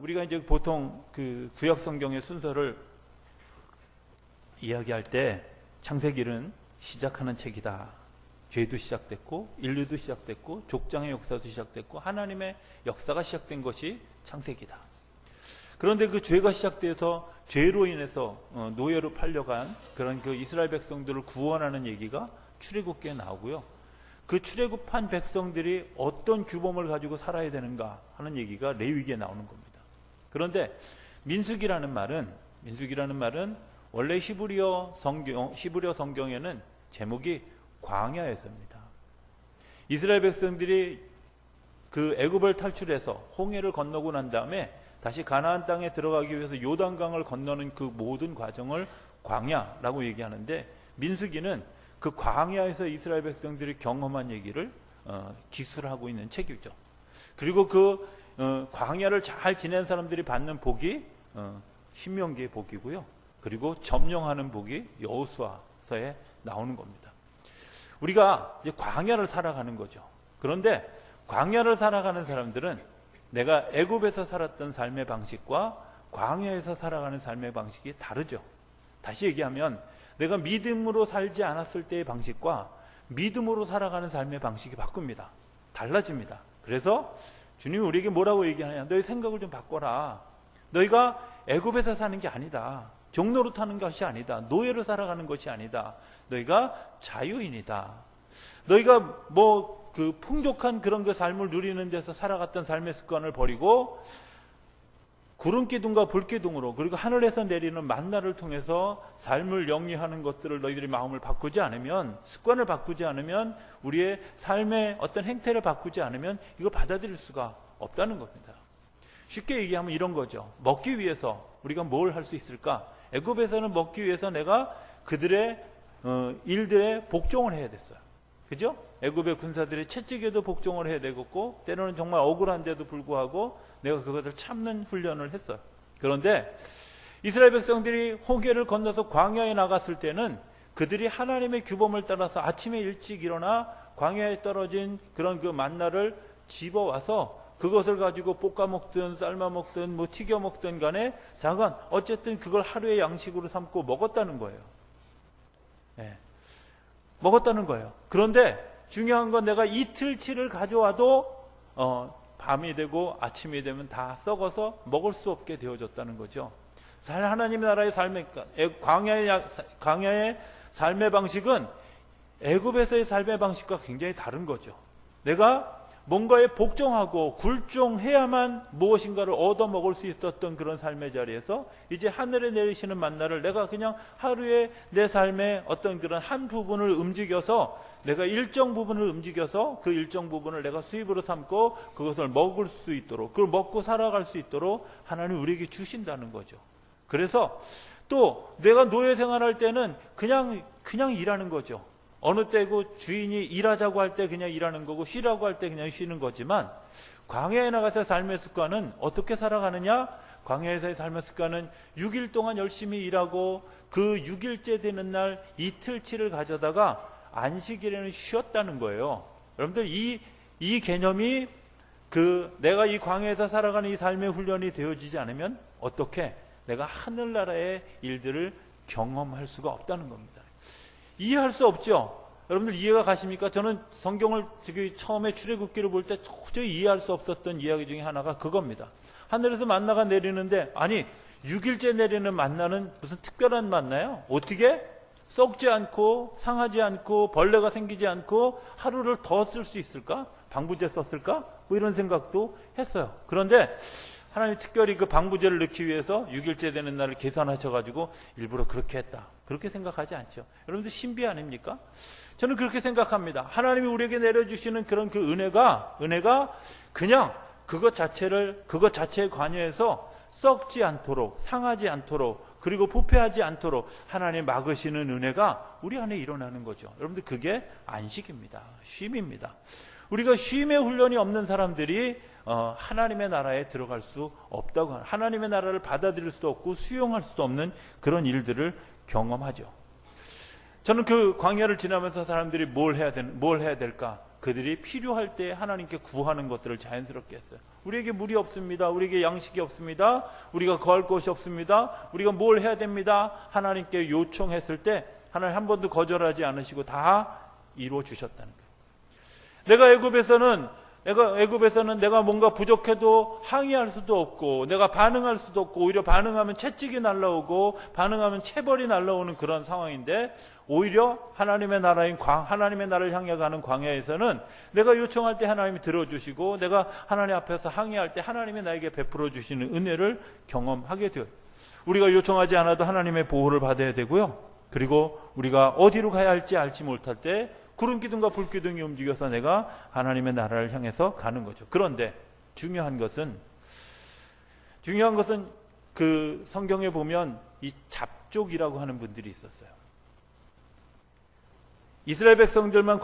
우리가 이제 보통 그 구약 성경의 순서를 이야기할 때 창세기는 시작하는 책이다. 죄도 시작됐고 인류도 시작됐고 족장의 역사도 시작됐고 하나님의 역사가 시작된 것이 창세기다. 그런데 그 죄가 시작돼서 죄로 인해서 노예로 팔려간 그런 그 이스라엘 백성들을 구원하는 얘기가 출애굽기에 나오고요. 그 출애굽한 백성들이 어떤 규범을 가지고 살아야 되는가 하는 얘기가 레위기에 나오는 겁니다. 그런데 민수기라는 말은 원래 히브리어 성경에는 제목이 광야에서입니다. 이스라엘 백성들이 그 애굽을 탈출해서 홍해를 건너고 난 다음에 다시 가나안 땅에 들어가기 위해서 요단강을 건너는 그 모든 과정을 광야라고 얘기하는데, 민수기는 그 광야에서 이스라엘 백성들이 경험한 얘기를 기술하고 있는 책이죠. 그리고 그 광야를 잘 지낸 사람들이 받는 복이 신명기의 복이고요. 그리고 점령하는 복이 여호수아서에 나오는 겁니다. 우리가 이제 광야를 살아가는 거죠. 그런데 광야를 살아가는 사람들은 내가 애굽에서 살았던 삶의 방식과 광야에서 살아가는 삶의 방식이 다르죠. 다시 얘기하면 내가 믿음으로 살지 않았을 때의 방식과 믿음으로 살아가는 삶의 방식이 바꿉니다. 달라집니다. 그래서 주님이 우리에게 뭐라고 얘기하냐, 너희 생각을 좀 바꿔라. 너희가 애굽에서 사는 게 아니다. 종로로 타는 것이 아니다. 노예로 살아가는 것이 아니다. 너희가 자유인이다. 너희가 그 풍족한 그런 그 삶을 누리는 데서 살아갔던 삶의 습관을 버리고 구름기둥과 불기둥으로, 그리고 하늘에서 내리는 만나를 통해서 삶을 영위하는 것들을 너희들이 마음을 바꾸지 않으면, 습관을 바꾸지 않으면, 우리의 삶의 어떤 행태를 바꾸지 않으면 이걸 받아들일 수가 없다는 겁니다. 쉽게 얘기하면 이런 거죠. 먹기 위해서 우리가 뭘 할 수 있을까? 애굽에서는 먹기 위해서 내가 그들의 일들에 복종을 해야 됐어요. 그죠? 애굽의 군사들의 채찍에도 복종을 해야 되겠고, 때로는 정말 억울한데도 불구하고 내가 그것을 참는 훈련을 했어요. 그런데 이스라엘 백성들이 홍해를 건너서 광야에 나갔을 때는 그들이 하나님의 규범을 따라서 아침에 일찍 일어나 광야에 떨어진 그런 그 만나를 집어와서 그것을 가지고 볶아 먹든 삶아 먹든 뭐 튀겨 먹든 간에 잠깐 어쨌든 그걸 하루의 양식으로 삼고 먹었다는 거예요. 네. 먹었다는 거예요. 그런데 중요한 건 내가 이틀치를 가져와도 밤이 되고 아침이 되면 다 썩어서 먹을 수 없게 되어졌다는 거죠. 하나님의 나라의 광야의 삶의 방식은 애굽에서의 삶의 방식과 굉장히 다른 거죠. 내가 뭔가에 복종하고 굴종해야만 무엇인가를 얻어먹을 수 있었던 그런 삶의 자리에서 이제 하늘에 내리시는 만나를 내가 그냥 하루에 내 삶의 어떤 그런 한 부분을 움직여서, 내가 일정 부분을 움직여서 그 일정 부분을 내가 수입으로 삼고 그것을 먹을 수 있도록, 그걸 먹고 살아갈 수 있도록 하나님 우리에게 주신다는 거죠. 그래서 또 내가 노예 생활할 때는 그냥 일하는 거죠. 어느 때고 주인이 일하자고 할 때 그냥 일하는 거고 쉬라고 할 때 그냥 쉬는 거지만, 광야에 나가서 삶의 습관은 어떻게 살아가느냐? 광야에서의 삶의 습관은 6일 동안 열심히 일하고 그 6일째 되는 날 이틀치를 가져다가 안식일에는 쉬었다는 거예요. 여러분들 이 개념이 내가 이 광야에서 살아가는 이 삶의 훈련이 되어지지 않으면 어떻게 내가 하늘나라의 일들을 경험할 수가 없다는 겁니다. 이해할 수 없죠? 여러분들 이해가 가십니까? 저는 성경을 처음에 출애굽기를 볼 때 도저히 이해할 수 없었던 이야기 중에 하나가 그겁니다. 하늘에서 만나가 내리는데, 아니 6일째 내리는 만나는 무슨 특별한 만나요? 어떻게 썩지 않고 상하지 않고 벌레가 생기지 않고 하루를 더 쓸 수 있을까? 방부제 썼을까? 뭐 이런 생각도 했어요. 그런데 하나님이 특별히 그 방부제를 넣기 위해서 6일째 되는 날을 계산하셔가지고 일부러 그렇게 했다. 그렇게 생각하지 않죠. 여러분들 신비 아닙니까? 저는 그렇게 생각합니다. 하나님이 우리에게 내려주시는 그런 그 은혜가 그냥 그것 자체에 관여해서 썩지 않도록, 상하지 않도록, 그리고 부패하지 않도록 하나님 막으시는 은혜가 우리 안에 일어나는 거죠. 여러분들 그게 안식입니다. 쉼입니다. 우리가 쉼의 훈련이 없는 사람들이 하나님의 나라에 들어갈 수 없다고 하는, 하나님의 나라를 받아들일 수도 없고 수용할 수도 없는 그런 일들을 경험하죠. 저는 그 광야를 지나면서 사람들이 뭘 해야 될까? 그들이 필요할 때 하나님께 구하는 것들을 자연스럽게 했어요. 우리에게 물이 없습니다. 우리에게 양식이 없습니다. 우리가 거할 곳이 없습니다. 우리가 뭘 해야 됩니다. 하나님께 요청했을 때 하나님 한 번도 거절하지 않으시고 다 이루어 주셨다는 거예요. 내가 애굽에서는 내가 뭔가 부족해도 항의할 수도 없고 내가 반응할 수도 없고 오히려 반응하면 채찍이 날라오고 반응하면 체벌이 날라오는 그런 상황인데 오히려 하나님의 나라를 향해 가는 광야에서는 내가 요청할 때 하나님이 들어주시고 내가 하나님 앞에서 항의할 때 하나님이 나에게 베풀어 주시는 은혜를 경험하게 돼요. 우리가 요청하지 않아도 하나님의 보호를 받아야 되고요. 그리고 우리가 어디로 가야 할지 알지 못할 때 구름 기둥과 불 기둥이 움직여서 내가 하나님의 나라를 향해서 가는 거죠. 그런데 중요한 것은 그 성경에 보면 이 잡족이라고 하는 분들이 있었어요. 이스라엘 백성들만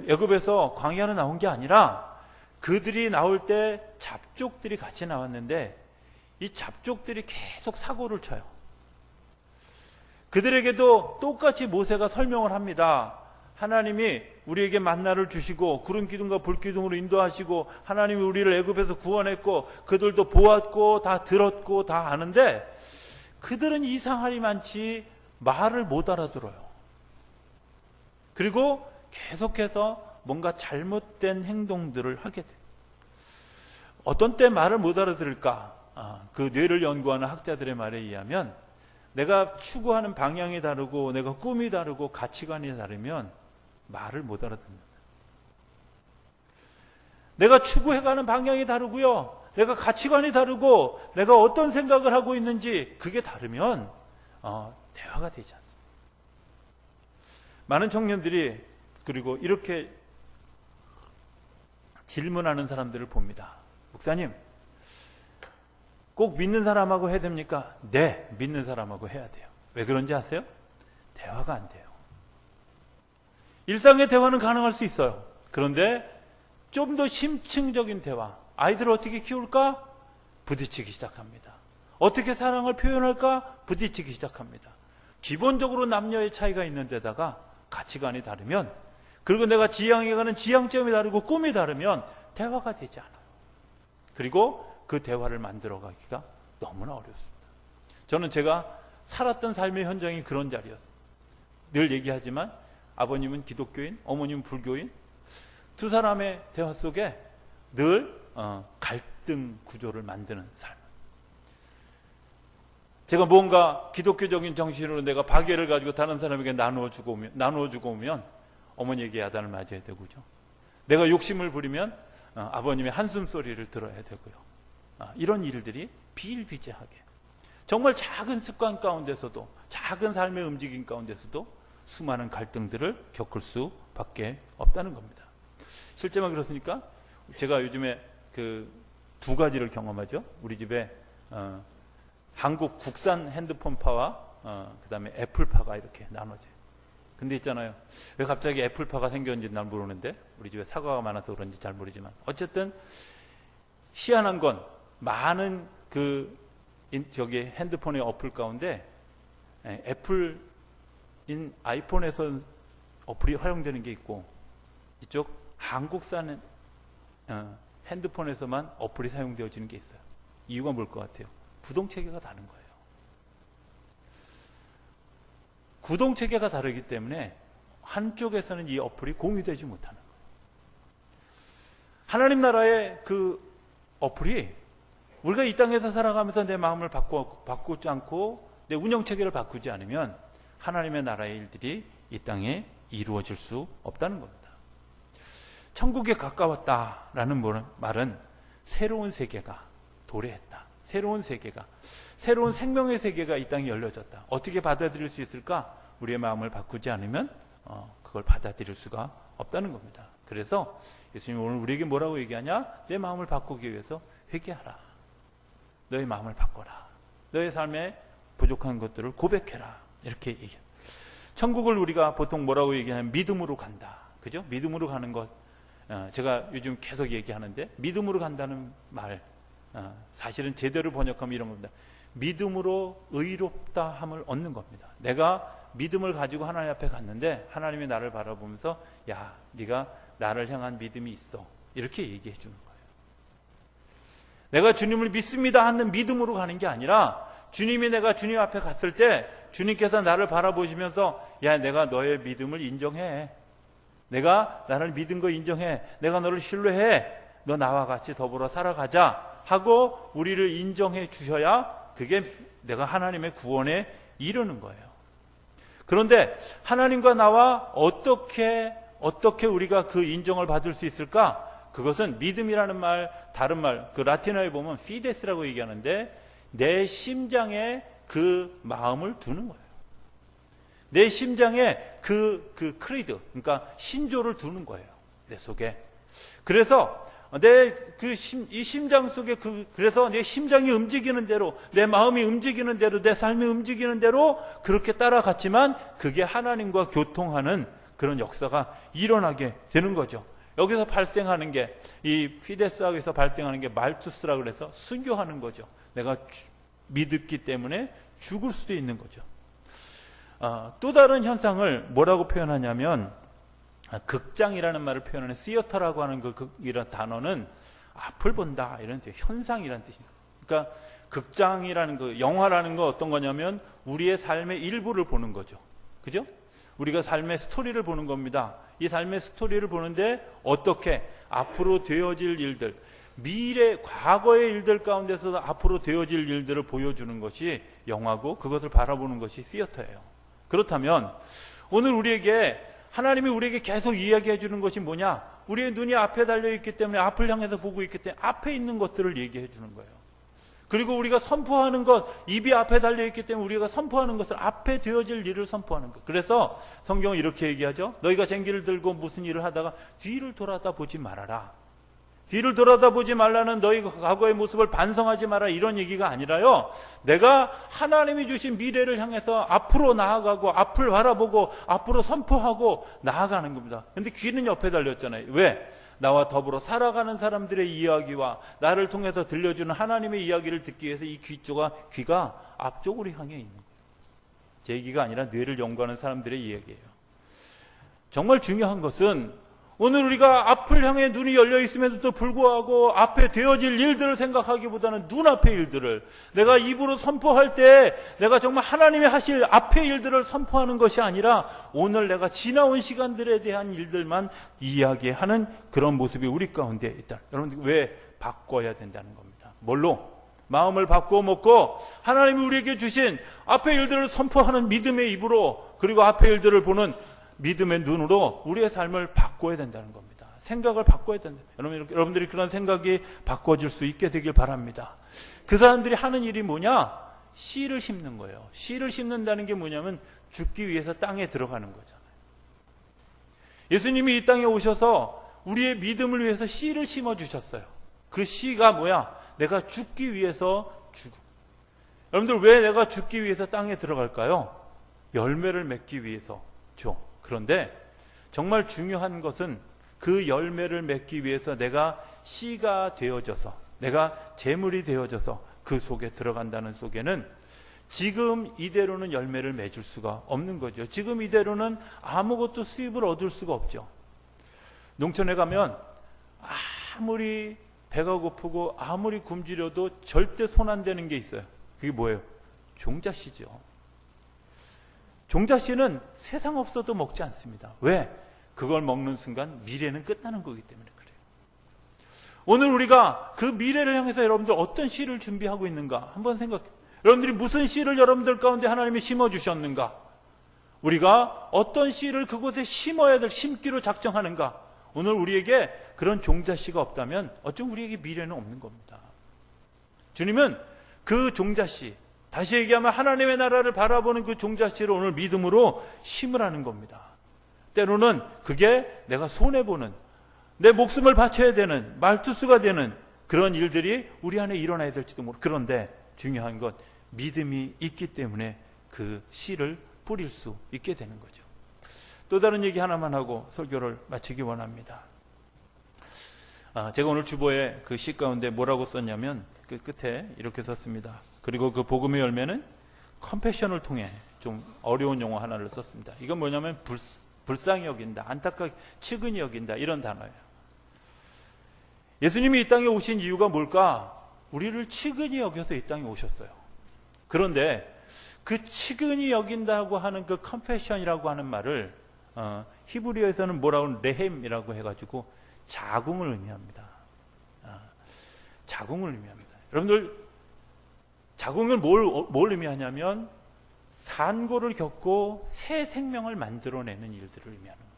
애굽에서 광야로 나온 게 아니라 그들이 나올 때 잡족들이 같이 나왔는데 이 잡족들이 계속 사고를 쳐요. 그들에게도 똑같이 모세가 설명을 합니다. 하나님이 우리에게 만나를 주시고 구름 기둥과 불 기둥으로 인도하시고 하나님이 우리를 애굽에서 구원했고 그들도 보았고 다 들었고 다 아는데 그들은 이상하리 많지 말을 못 알아들어요. 그리고 계속해서 뭔가 잘못된 행동들을 하게 돼요. 어떤 때 말을 못 알아들을까? 그 뇌를 연구하는 학자들의 말에 의하면 내가 추구하는 방향이 다르고 내가 꿈이 다르고 가치관이 다르면 말을 못 알아듣는다. 내가 추구해가는 방향이 다르고요. 내가 가치관이 다르고 내가 어떤 생각을 하고 있는지 그게 다르면 대화가 되지 않습니다. 많은 청년들이 그리고 이렇게 질문하는 사람들을 봅니다. 목사님, 꼭 믿는 사람하고 해야 됩니까? 네, 믿는 사람하고 해야 돼요. 왜 그런지 아세요? 대화가 안 돼요. 일상의 대화는 가능할 수 있어요. 그런데 좀 더 심층적인 대화, 아이들을 어떻게 키울까? 부딪히기 시작합니다. 어떻게 사랑을 표현할까? 부딪히기 시작합니다. 기본적으로 남녀의 차이가 있는 데다가 가치관이 다르면, 그리고 내가 지향해 가는 지향점이 다르고 꿈이 다르면 대화가 되지 않아요. 그리고 그 대화를 만들어가기가 너무나 어렵습니다. 저는 제가 살았던 삶의 현장이 그런 자리였어요. 늘 얘기하지만 아버님은 기독교인, 어머님은 불교인, 두 사람의 대화 속에 늘 갈등 구조를 만드는 삶. 제가 뭔가 기독교적인 정신으로 내가 박애를 가지고 다른 사람에게 나누어주고 오면 어머니에게 야단을 맞아야 되고요. 내가 욕심을 부리면 아버님의 한숨 소리를 들어야 되고요. 이런 일들이 비일비재하게 정말 작은 습관 가운데서도 작은 삶의 움직임 가운데서도 수많은 갈등들을 겪을 수밖에 없다는 겁니다. 실제만 그렇습니까? 제가 요즘에 그 두 가지를 경험하죠. 우리 집에 한국 국산 핸드폰파와 그 다음에 애플파가 이렇게 나눠져요. 근데 있잖아요, 왜 갑자기 애플파가 생겼는지 난 모르는데 우리 집에 사과가 많아서 그런지 잘 모르지만 어쨌든 희한한 건 많은 핸드폰의 어플 가운데 애플인 아이폰에서 어플이 활용되는 게 있고 이쪽 한국산 핸드폰에서만 어플이 사용되어지는 게 있어요. 이유가 뭘 것 같아요? 구동체계가 다른 거예요. 구동체계가 다르기 때문에 한쪽에서는 이 어플이 공유되지 못하는 거예요. 하나님 나라의 그 어플이 우리가 이 땅에서 살아가면서 내 마음을 바꾸지 않고 내 운영체계를 바꾸지 않으면 하나님의 나라의 일들이 이 땅에 이루어질 수 없다는 겁니다. 천국에 가까웠다라는 말은 새로운 세계가 도래했다. 새로운 세계가, 새로운 생명의 세계가 이 땅에 열려졌다. 어떻게 받아들일 수 있을까? 우리의 마음을 바꾸지 않으면 그걸 받아들일 수가 없다는 겁니다. 그래서 예수님이 오늘 우리에게 뭐라고 얘기하냐? 내 마음을 바꾸기 위해서 회개하라. 너의 마음을 바꿔라. 너의 삶에 부족한 것들을 고백해라. 이렇게 얘기해요. 천국을 우리가 보통 뭐라고 얘기하냐면 믿음으로 간다. 그죠? 믿음으로 가는 것. 제가 요즘 계속 얘기하는데 믿음으로 간다는 말, 사실은 제대로 번역하면 이런 겁니다. 믿음으로 의롭다함을 얻는 겁니다. 내가 믿음을 가지고 하나님 앞에 갔는데 하나님이 나를 바라보면서 야, 네가 나를 향한 믿음이 있어, 이렇게 얘기해 주는 거예요. 내가 주님을 믿습니다 하는 믿음으로 가는 게 아니라 주님이 내가 주님 앞에 갔을 때 주님께서 나를 바라보시면서 야, 내가 너의 믿음을 인정해, 내가 나를 믿은 거 인정해, 내가 너를 신뢰해, 너 나와 같이 더불어 살아가자 하고 우리를 인정해 주셔야 그게 내가 하나님의 구원에 이르는 거예요. 그런데 하나님과 나와 어떻게 우리가 그 인정을 받을 수 있을까? 그것은 믿음이라는 말, 다른 말, 그 라틴어에 보면 피데스라고 얘기하는데 내 심장에 그 마음을 두는 거예요. 내 심장에 그 크리드, 그러니까 신조를 두는 거예요. 내 속에. 그래서 이 심장 속에 그래서 내 심장이 움직이는 대로, 내 마음이 움직이는 대로, 내 삶이 움직이는 대로 그렇게 따라갔지만 그게 하나님과 교통하는 그런 역사가 일어나게 되는 거죠. 여기서 발생하는 게, 이 피데스하고서 발생하는 게 말투스라고 그래서 순교하는 거죠. 내가 믿었기 때문에 죽을 수도 있는 거죠. 또 다른 현상을 뭐라고 표현하냐면, 극장이라는 말을 표현하는 시어터라고 하는 이런 단어는 앞을 본다, 이런 뜻이에요. 현상이라는 뜻입니다. 그러니까 극장이라는 거, 영화라는 거 어떤 거냐면 우리의 삶의 일부를 보는 거죠. 그죠? 우리가 삶의 스토리를 보는 겁니다. 이 삶의 스토리를 보는데 어떻게 앞으로 되어질 일들, 미래, 과거의 일들 가운데서도 앞으로 되어질 일들을 보여주는 것이 영화고 그것을 바라보는 것이 시어터예요. 그렇다면 오늘 하나님이 우리에게 계속 이야기해 주는 것이 뭐냐? 우리의 눈이 앞에 달려있기 때문에 앞을 향해서 보고 있기 때문에 앞에 있는 것들을 얘기해 주는 거예요. 그리고 우리가 선포하는 것, 입이 앞에 달려있기 때문에 우리가 선포하는 것을 앞에 되어질 일을 선포하는 것. 그래서 성경은 이렇게 얘기하죠. 너희가 쟁기를 들고 무슨 일을 하다가 뒤를 돌아다보지 말아라. 뒤를 돌아다보지 말라는 너희 과거의 모습을 반성하지 마라, 이런 얘기가 아니라요, 내가 하나님이 주신 미래를 향해서 앞으로 나아가고 앞을 바라보고 앞으로 선포하고 나아가는 겁니다. 근데 귀는 옆에 달렸잖아요. 왜? 나와 더불어 살아가는 사람들의 이야기와 나를 통해서 들려주는 하나님의 이야기를 듣기 위해서 이 귀가 앞쪽으로 향해 있는 거예요. 제 얘기가 아니라 뇌를 연구하는 사람들의 이야기예요. 정말 중요한 것은 오늘 우리가 앞을 향해 눈이 열려 있음에도 불구하고 앞에 되어질 일들을 생각하기보다는 눈앞의 일들을, 내가 입으로 선포할 때 내가 정말 하나님이 하실 앞의 일들을 선포하는 것이 아니라 오늘 내가 지나온 시간들에 대한 일들만 이야기하는 그런 모습이 우리 가운데 있다. 여러분들 왜 바꿔야 된다는 겁니다. 뭘로? 마음을 바꾸어 먹고 하나님이 우리에게 주신 앞의 일들을 선포하는 믿음의 입으로, 그리고 앞의 일들을 보는 믿음의 눈으로 우리의 삶을 바꿔야 된다는 겁니다. 생각을 바꿔야 된다. 여러분들이 그런 생각이 바꿔질 수 있게 되길 바랍니다. 그 사람들이 하는 일이 뭐냐? 씨를 심는 거예요. 씨를 심는다는 게 뭐냐면 죽기 위해서 땅에 들어가는 거잖아요. 예수님이 이 땅에 오셔서 우리의 믿음을 위해서 씨를 심어주셨어요. 그 씨가 뭐야? 내가 죽기 위해서 죽어. 여러분들 왜 내가 죽기 위해서 땅에 들어갈까요? 열매를 맺기 위해서죠. 그런데 정말 중요한 것은 그 열매를 맺기 위해서 내가 씨가 되어져서, 내가 재물이 되어져서 그 속에 들어간다는 속에는 지금 이대로는 열매를 맺을 수가 없는 거죠. 지금 이대로는 아무것도 수입을 얻을 수가 없죠. 농촌에 가면 아무리 배가 고프고 아무리 굶주려도 절대 손 안 대는 게 있어요. 그게 뭐예요? 종자씨죠. 종자씨는 세상 없어도 먹지 않습니다. 왜? 그걸 먹는 순간 미래는 끝나는 거기 때문에 그래요. 오늘 우리가 그 미래를 향해서 여러분들 어떤 씨를 준비하고 있는가 한번 생각해요. 여러분들이 무슨 씨를 여러분들 가운데 하나님이 심어주셨는가? 우리가 어떤 씨를 그곳에 심어야 될 심기로 작정하는가? 오늘 우리에게 그런 종자씨가 없다면 어쩜 우리에게 미래는 없는 겁니다. 주님은 그 종자씨, 다시 얘기하면 하나님의 나라를 바라보는 그 종자씨를 오늘 믿음으로 심으라는 겁니다. 때로는 그게 내가 손해보는, 내 목숨을 바쳐야 되는, 말투수가 되는 그런 일들이 우리 안에 일어나야 될지도 모르고, 그런데 중요한 건 믿음이 있기 때문에 그 씨를 뿌릴 수 있게 되는 거죠. 또 다른 얘기 하나만 하고 설교를 마치기 원합니다. 제가 오늘 주보에 그 시 가운데 뭐라고 썼냐면 그 끝에 이렇게 썼습니다. 그리고 그 복음의 열매는 컴패션을 통해 좀 어려운 용어 하나를 썼습니다. 이건 뭐냐면 불쌍히 여긴다, 안타깝게 측은히 여긴다, 이런 단어예요. 예수님이 이 땅에 오신 이유가 뭘까? 우리를 측은히 여겨서 이 땅에 오셨어요. 그런데 그 측은히 여긴다고 하는 그 컴패션이라고 하는 말을 히브리어에서는 뭐라고 레헴이라고 해가지고 자궁을 의미합니다. 자궁을 의미합니다. 여러분들 자궁을 뭘 의미하냐면 산고를 겪고 새 생명을 만들어내는 일들을 의미하는 겁니다.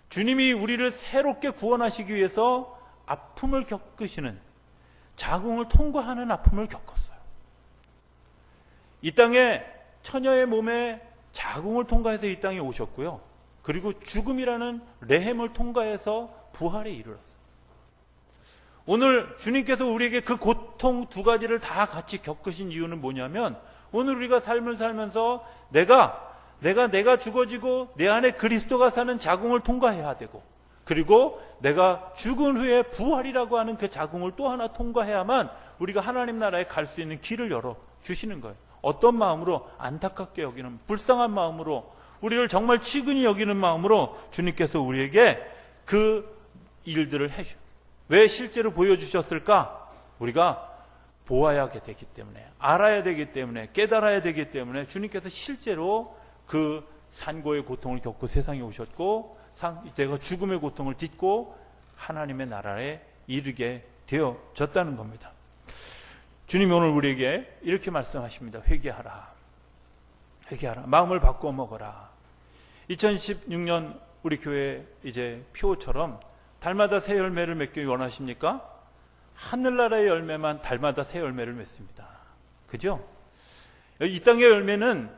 주님이 우리를 새롭게 구원하시기 위해서 아픔을 겪으시는, 자궁을 통과하는 아픔을 겪었어요. 이 땅에 처녀의 몸에 자궁을 통과해서 이 땅에 오셨고요. 그리고 죽음이라는 레헴을 통과해서 부활에 이르렀어요. 오늘 주님께서 우리에게 그 고통 두 가지를 다 같이 겪으신 이유는 뭐냐면, 오늘 우리가 삶을 살면서 내가 죽어지고 내 안에 그리스도가 사는 자궁을 통과해야 되고, 그리고 내가 죽은 후에 부활이라고 하는 그 자궁을 또 하나 통과해야만 우리가 하나님 나라에 갈 수 있는 길을 열어 주시는 거예요. 어떤 마음으로? 안타깝게 여기는, 불쌍한 마음으로, 우리를 정말 측은히 여기는 마음으로 주님께서 우리에게 그 일들을 해주셔요. 왜 실제로 보여주셨을까? 우리가 보아야 되기 때문에, 알아야 되기 때문에, 깨달아야 되기 때문에 주님께서 실제로 그 산고의 고통을 겪고 세상에 오셨고, 내가 죽음의 고통을 딛고 하나님의 나라에 이르게 되어졌다는 겁니다. 주님이 오늘 우리에게 이렇게 말씀하십니다. 회개하라. 회개하라. 마음을 바꿔 먹어라. 2016년 우리 교회 이제 표처럼 달마다 새 열매를 맺기 원하십니까? 하늘나라의 열매만 달마다 새 열매를 맺습니다. 그죠? 이 땅의 열매는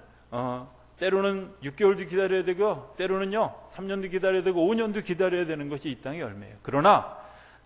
때로는 6개월도 기다려야 되고, 때로는요 3년도 기다려야 되고 5년도 기다려야 되는 것이 이 땅의 열매예요. 그러나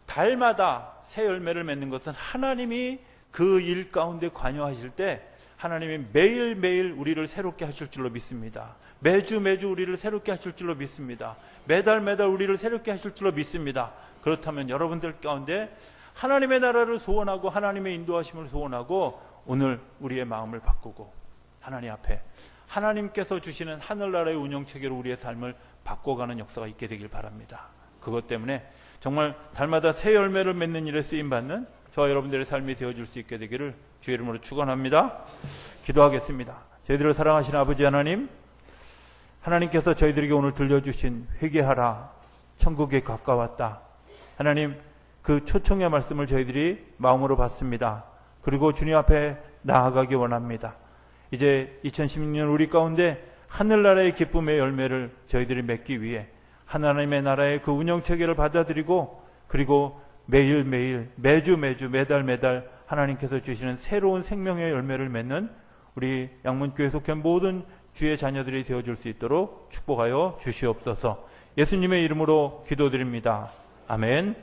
달마다 새 열매를 맺는 것은 하나님이 그 일 가운데 관여하실 때 하나님이 매일매일 우리를 새롭게 하실 줄로 믿습니다. 매주 우리를 새롭게 하실 줄로 믿습니다. 매달 우리를 새롭게 하실 줄로 믿습니다. 그렇다면 여러분들 가운데 하나님의 나라를 소원하고 하나님의 인도하심을 소원하고 오늘 우리의 마음을 바꾸고 하나님 앞에 하나님께서 주시는 하늘나라의 운영체계로 우리의 삶을 바꿔가는 역사가 있게 되길 바랍니다. 그것 때문에 정말 달마다 새 열매를 맺는 일에 쓰임받는 저와 여러분들의 삶이 되어줄 수 있게 되기를 주의 이름으로 축원합니다. 기도하겠습니다. 저희들을 사랑하시는 아버지 하나님, 하나님께서 저희들에게 오늘 들려주신 회개하라, 천국에 가까웠다, 하나님 그 초청의 말씀을 저희들이 마음으로 받습니다. 그리고 주님 앞에 나아가기 원합니다. 이제 2016년 우리 가운데 하늘나라의 기쁨의 열매를 저희들이 맺기 위해 하나님의 나라의 그 운영체계를 받아들이고, 그리고 매일매일, 매주 매달 하나님께서 주시는 새로운 생명의 열매를 맺는 우리 양문교회 속한 모든 주의 자녀들이 되어줄 수 있도록 축복하여 주시옵소서. 예수님의 이름으로 기도드립니다. 아멘.